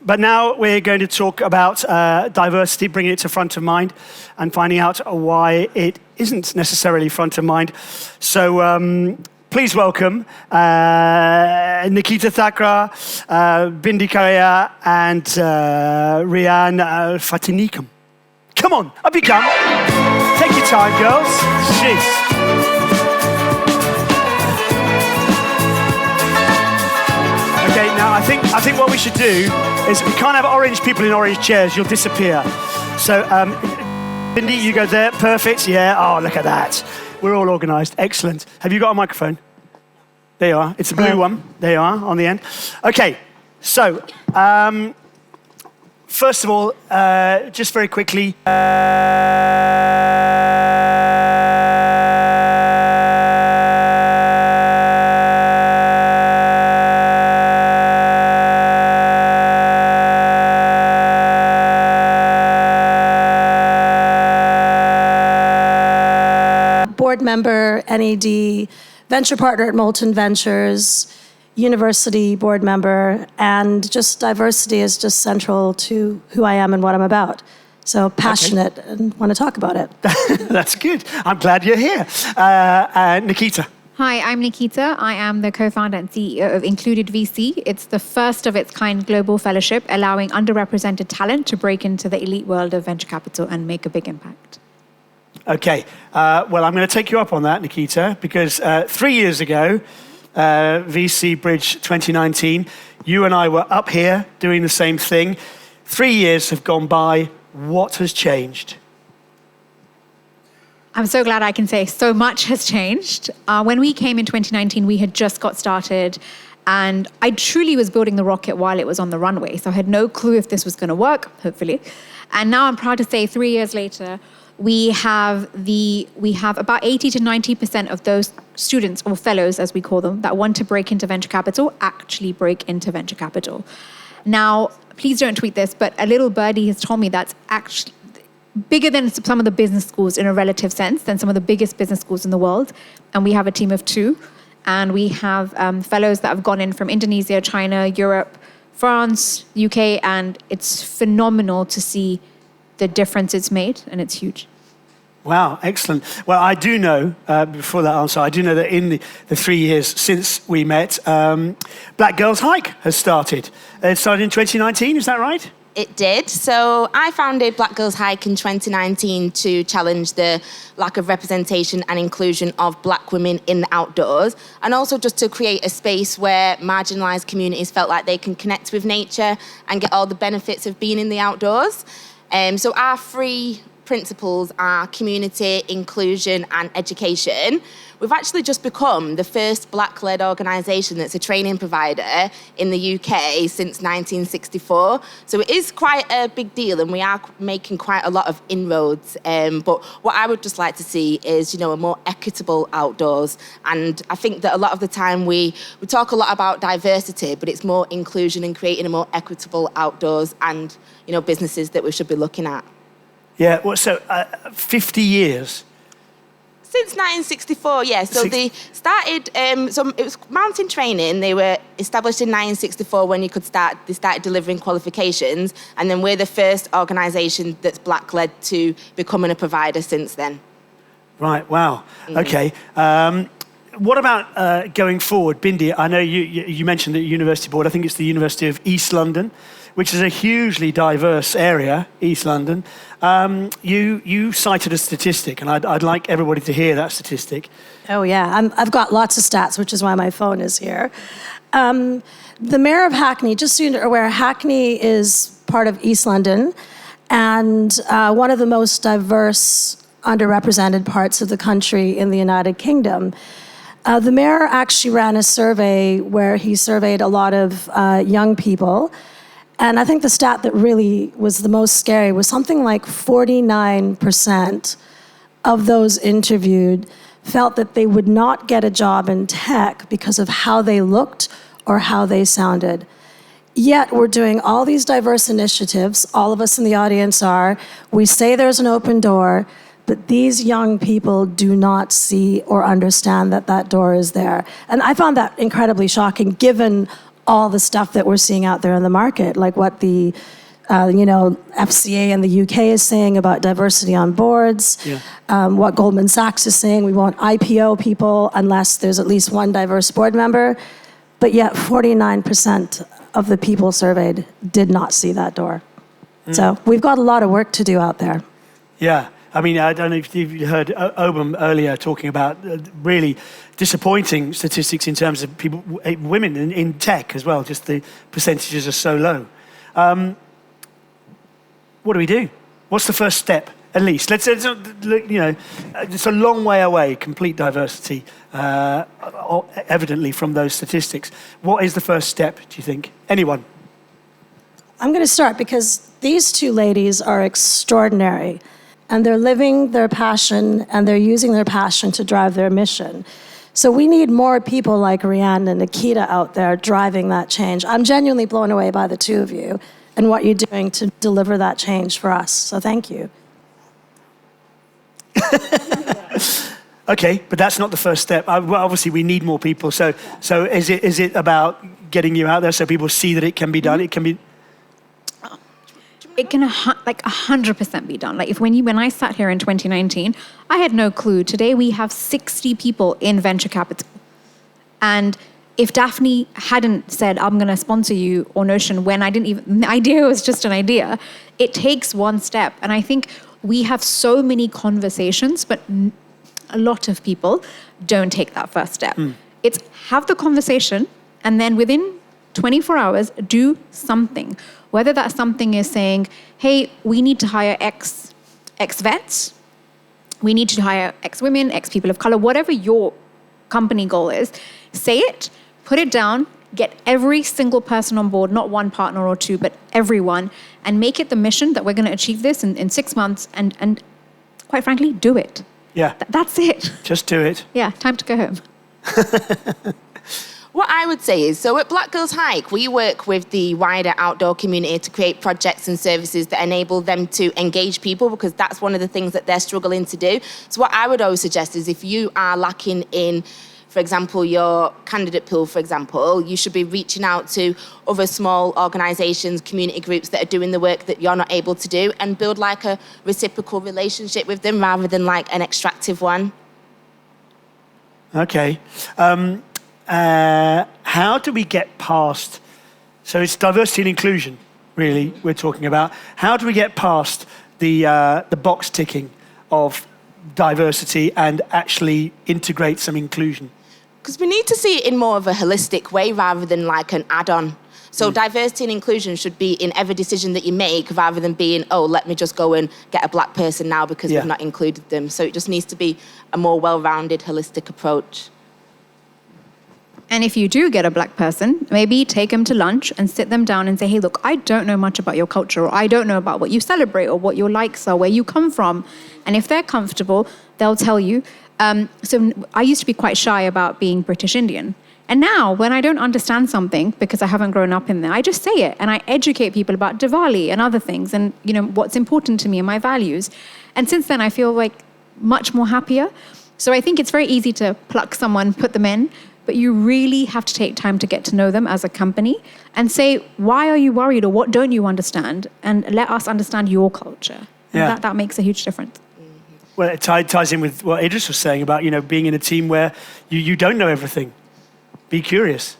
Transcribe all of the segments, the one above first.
But now we're going to talk about diversity, bringing it to front of mind and finding out why it isn't necessarily front of mind. So please welcome Nikita Thakrar, Bindi Karia and Rhiane Fatinikun. Come on, up you come. Take your time, girls. Jeez. Okay, now I think what we should do is we can't have orange people in orange chairs. You'll disappear. So, Bindi, you go there. Perfect. Yeah. Oh, look at that. We're all organised. Excellent. Have you got a microphone? There you are. It's a blue one. There you are on the end. Okay. So, first of all, just very quickly. Board member, NED, venture partner at Molten Ventures, university board member, and just diversity is just central to who I am and what I'm about. So passionate and want to talk about it. That's good. I'm glad you're here. Nikita. Hi, I'm Nikita. I am the co-founder and CEO of Included VC. It's the first of its kind global fellowship allowing underrepresented talent to break into the elite world of venture capital and make a big impact. Okay, well, I'm going to take you up on that, Nikita, because 3 years ago, VC Bridge 2019, you and I were up here doing the same thing. 3 years have gone by. What has changed? I'm so glad I can say so much has changed. When we came in 2019, we had just got started, and I truly was building the rocket while it was on the runway, so I had no clue if this was going to work, hopefully. And now I'm proud to say 3 years later, we have about 80 to 90% of those students, or fellows as we call them, that want to break into venture capital actually break into venture capital. Now, please don't tweet this, but a little birdie has told me that's actually bigger than some of the business schools in a relative sense, than some of the biggest business schools in the world. And we have a team of 2. And we have fellows that have gone in from Indonesia, China, Europe, France, UK, and it's phenomenal to see the difference it's made, and it's huge. Wow, excellent. Well, I do know, before that answer, I do know that in the 3 years since we met, Black Girls Hike has started. It started in 2019, is that right? It did. So I founded Black Girls Hike in 2019 to challenge the lack of representation and inclusion of black women in the outdoors, and also just to create a space where marginalised communities felt like they can connect with nature and get all the benefits of being in the outdoors. So our 3 principles are community, inclusion and education. We've actually just become the first black-led organisation that's a training provider in the UK since 1964. So it is quite a big deal, and we are making quite a lot of inroads. But what I would just like to see is, a more equitable outdoors. And I think that a lot of the time we talk a lot about diversity, but it's more inclusion and creating a more equitable outdoors and, businesses that we should be looking at. Yeah, well, so 50 years. Since 1964, yeah. So they started, so it was mountain training. They were established in 1964 when they started delivering qualifications. And then we're the first organisation that's black-led to becoming a provider since then. Right, wow. Okay. What about going forward? Bindi, I know you mentioned the university board. I think it's the University of East London, which is a hugely diverse area, East London. You cited a statistic, and I'd like everybody to hear that statistic. Oh, yeah. I've got lots of stats, which is why my phone is here. The mayor of Hackney, just so you're aware, Hackney is part of East London, and one of the most diverse, underrepresented parts of the country in the United Kingdom. The mayor actually ran a survey where he surveyed a lot of young people. And I think the stat that really was the most scary was something like 49% of those interviewed felt that they would not get a job in tech because of how they looked or how they sounded. Yet we're doing all these diverse initiatives, all of us in the audience are, we say there's an open door, but these young people do not see or understand that that door is there. And I found that incredibly shocking given all the stuff that we're seeing out there in the market, like what the FCA in the UK is saying about diversity on boards, what Goldman Sachs is saying, we won't IPO people unless there's at least one diverse board member, but yet 49% of the people surveyed did not see that door. So we've got a lot of work to do out there. Yeah. I mean, I don't know if you heard Obam earlier talking about really disappointing statistics in terms of people, women in tech as well. Just the percentages are so low. What do we do? What's the first step? At least, it's a long way away. Complete diversity, evidently from those statistics. What is the first step? Do you think? Anyone? I'm going to start because these two ladies are extraordinary. And they're living their passion, and they're using their passion to drive their mission. So we need more people like Rhiane and Nikita out there driving that change. I'm genuinely blown away by the two of you and what you're doing to deliver that change for us. So thank you. Okay, but that's not the first step. Well, obviously, we need more people. So is it about getting you out there so people see that it can be done? It can be. It can 100% be done. Like when I sat here in 2019, I had no clue. Today we have 60 people in venture capital. And if Daphne hadn't said, I'm going to sponsor you, or Notion, when the idea was just an idea, it takes one step. And I think we have so many conversations, but a lot of people don't take that first step. It's have the conversation, and then within 24 hours, do something. Whether that something is saying, hey, we need to hire X vets, we need to hire X women, X people of color, whatever your company goal is, say it, put it down, get every single person on board, not one partner or two, but everyone, and make it the mission that we're going to achieve this in 6 months, and quite frankly, do it. Yeah. That's it. Just do it. Yeah, time to go home. What I would say is, so at Black Girls Hike, we work with the wider outdoor community to create projects and services that enable them to engage people, because that's one of the things that they're struggling to do. So what I would always suggest is if you are lacking in, for example, your candidate pool, for example, you should be reaching out to other small organisations, community groups that are doing the work that you're not able to do, and build like a reciprocal relationship with them rather than like an extractive one. Okay. How do we get past, so it's diversity and inclusion, really, we're talking about. How do we get past the box ticking of diversity and actually integrate some inclusion? Because we need to see it in more of a holistic way rather than like an add-on. So diversity and inclusion should be in every decision that you make rather than being, oh, let me just go and get a black person now because we've not included them. So it just needs to be a more well-rounded, holistic approach. And if you do get a black person, maybe take them to lunch and sit them down and say, hey, look, I don't know much about your culture, or I don't know about what you celebrate or what your likes are, where you come from. And if they're comfortable, they'll tell you. So I used to be quite shy about being British Indian. And now when I don't understand something because I haven't grown up in there, I just say it and I educate people about Diwali and other things and, you know, what's important to me and my values. And since then, I feel like much more happier. So I think it's very easy to pluck someone, put them in, but you really have to take time to get to know them as a company and say, why are you worried or what don't you understand? And let us understand your culture. Yeah. That makes a huge difference. Well, it ties in with what Idris was saying about, you know, being in a team where you don't know everything. Be curious.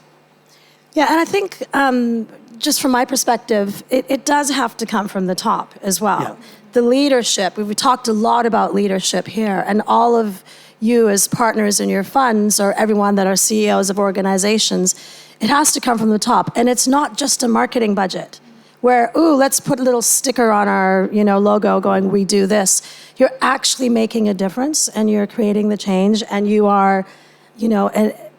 Yeah, and I think just from my perspective, it does have to come from the top as well. Yeah. The leadership, we've talked a lot about leadership here, and all of you as partners in your funds or everyone that are CEOs of organizations, it has to come from the top. And it's not just a marketing budget where, ooh, let's put a little sticker on our, you know, logo going, we do this. You're actually making a difference and you're creating the change and you are, you know,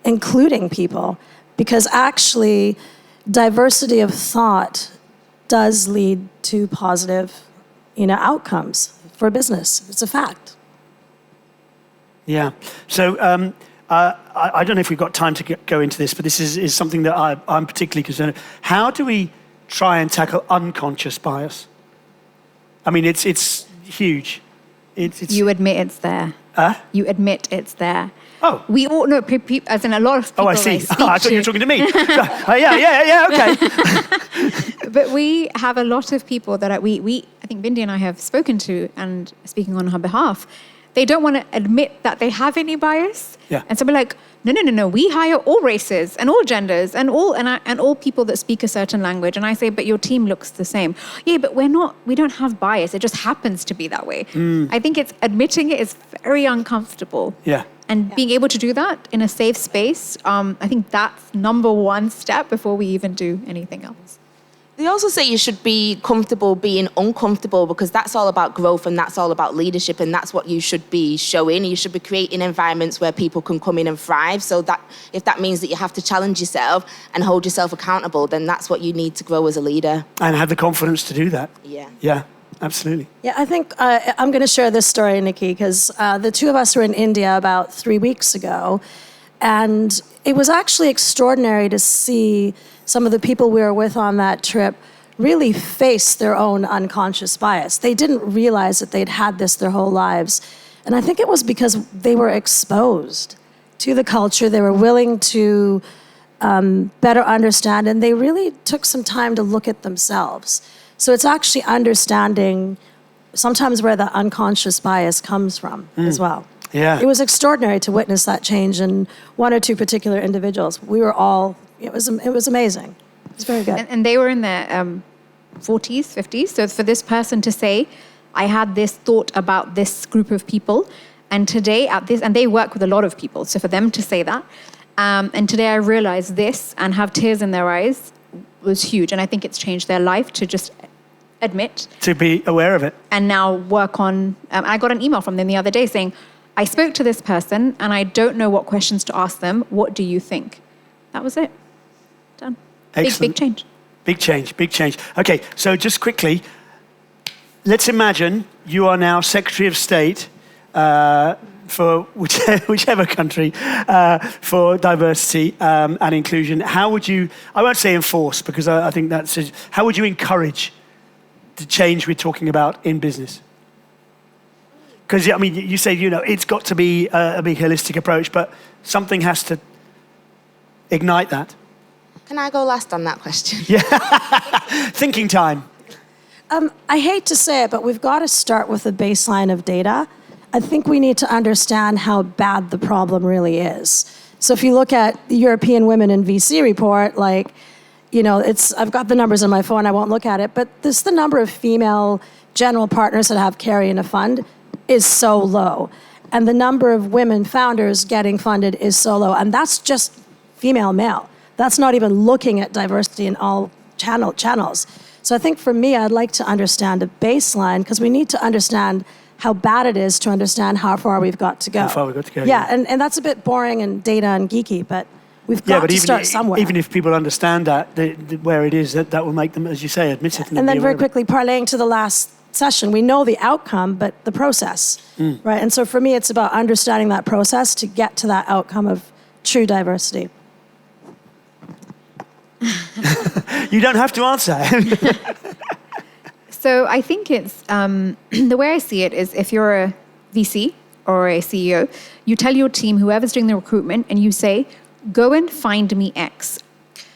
including people, because actually diversity of thought does lead to positive, you know, outcomes for business. It's a fact. Yeah. So I don't know if we've got time to go into this, but this is something that I'm particularly concerned about. How do we try and tackle unconscious bias? I mean, it's huge. It's You admit it's there. You admit it's there. Oh. We all know, as in a lot of people. Oh, I see. I speak I thought you were talking to me. Yeah, okay. But we have a lot of people that I think Bindi and I have spoken to, and speaking on her behalf, they don't want to admit that they have any bias. Yeah. And so we're like, no. We hire all races and all genders and all people that speak a certain language. And I say, but your team looks the same. Yeah, but we don't have bias. It just happens to be that way. I think admitting it is very uncomfortable. Yeah. And being able to do that in a safe space, I think that's number one step before we even do anything else. They also say you should be comfortable being uncomfortable, because that's all about growth and that's all about leadership, and that's what you should be showing. You should be creating environments where people can come in and thrive. So that if that means that you have to challenge yourself and hold yourself accountable, then that's what you need to grow as a leader. And have the confidence to do that. Yeah. Yeah, absolutely. Yeah, I think I'm going to share this story, Nikki, because the two of us were in India about 3 weeks ago, and it was actually extraordinary to see some of the people we were with on that trip really face their own unconscious bias. They didn't realize that they'd had this their whole lives. And I think it was because they were exposed to the culture. They were willing to better understand, and they really took some time to look at themselves. So it's actually understanding sometimes where the unconscious bias comes from as well. Yeah. It was extraordinary to witness that change in one or two particular individuals. We were all, it was amazing. It was very good. And they were in their 40s, 50s. So for this person to say, I had this thought about this group of people, and today and they work with a lot of people. So for them to say that, and today I realized this and have tears in their eyes was huge. And I think it's changed their life to just admit. To be aware of it. And now work on, I got an email from them the other day saying, I spoke to this person and I don't know what questions to ask them. What do you think? That was it. Done. Excellent. Big change. Big change. Okay, so just quickly, let's imagine you are now Secretary of State for whichever country for diversity and inclusion. How would you, I won't say enforce, because I think that's, how would you encourage the change we're talking about in business? Because, I mean, you say, it's got to be a big holistic approach, but something has to ignite that. Can I go last on that question? Yeah. Thinking time. I hate to say it, but we've got to start with a baseline of data. I think we need to understand how bad the problem really is. So if you look at the European Women in VC report, I've got the numbers on my phone, I won't look at it, but the number of female general partners that have carry in a fund is so low. And the number of women founders getting funded is so low. And that's just female-male. That's not even looking at diversity in all channels. So I think for me, I'd like to understand a baseline, because we need to understand how bad it is to understand how far we've got to go. How far we've got to go. Yeah, and that's a bit boring and data and geeky, but we've got to start somewhere. Even if people understand that, where it is, that will make them, as you say, admit it. And then very quickly, parlaying to the last session, we know the outcome, but the process, right? And so for me, it's about understanding that process to get to that outcome of true diversity. You don't have to answer. So I think it's, the way I see it is, if you're a VC or a CEO, you tell your team, whoever's doing the recruitment, and you say, go and find me X.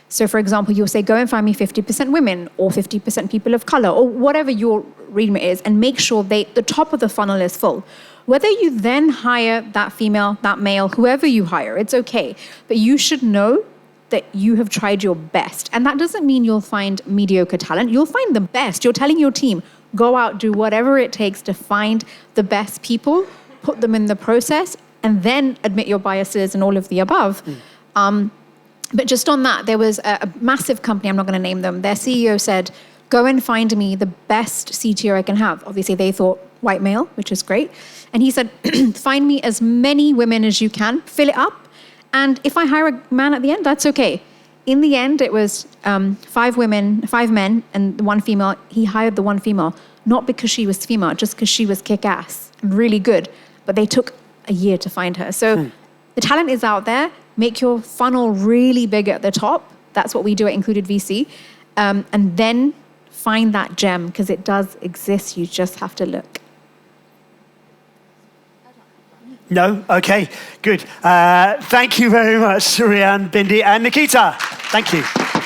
So for example, you'll say, go and find me 50% women or 50% people of color, or whatever your remit is, and make sure the top of the funnel is full. Whether you then hire that female, that male, whoever you hire, it's okay. But you should know that you have tried your best. And that doesn't mean you'll find mediocre talent. You'll find the best. You're telling your team, go out, do whatever it takes to find the best people, put them in the process, and then admit your biases and all of the above. But just on that, there was a massive company, I'm not going to name them, their CEO said, go and find me the best CTO I can have. Obviously, they thought white male, which is great. And he said, find me as many women as you can, fill it up. And if I hire a man at the end, that's okay. In the end, it was 5 men, and 1 female. He hired the 1 female, not because she was female, just because she was kick-ass and really good. But they took a year to find her. So the talent is out there. Make your funnel really big at the top. That's what we do at Included VC. And then find that gem, because it does exist. You just have to look. No? Okay, good. Thank you very much, Rhiane, Bindi, and Nikita. Thank you.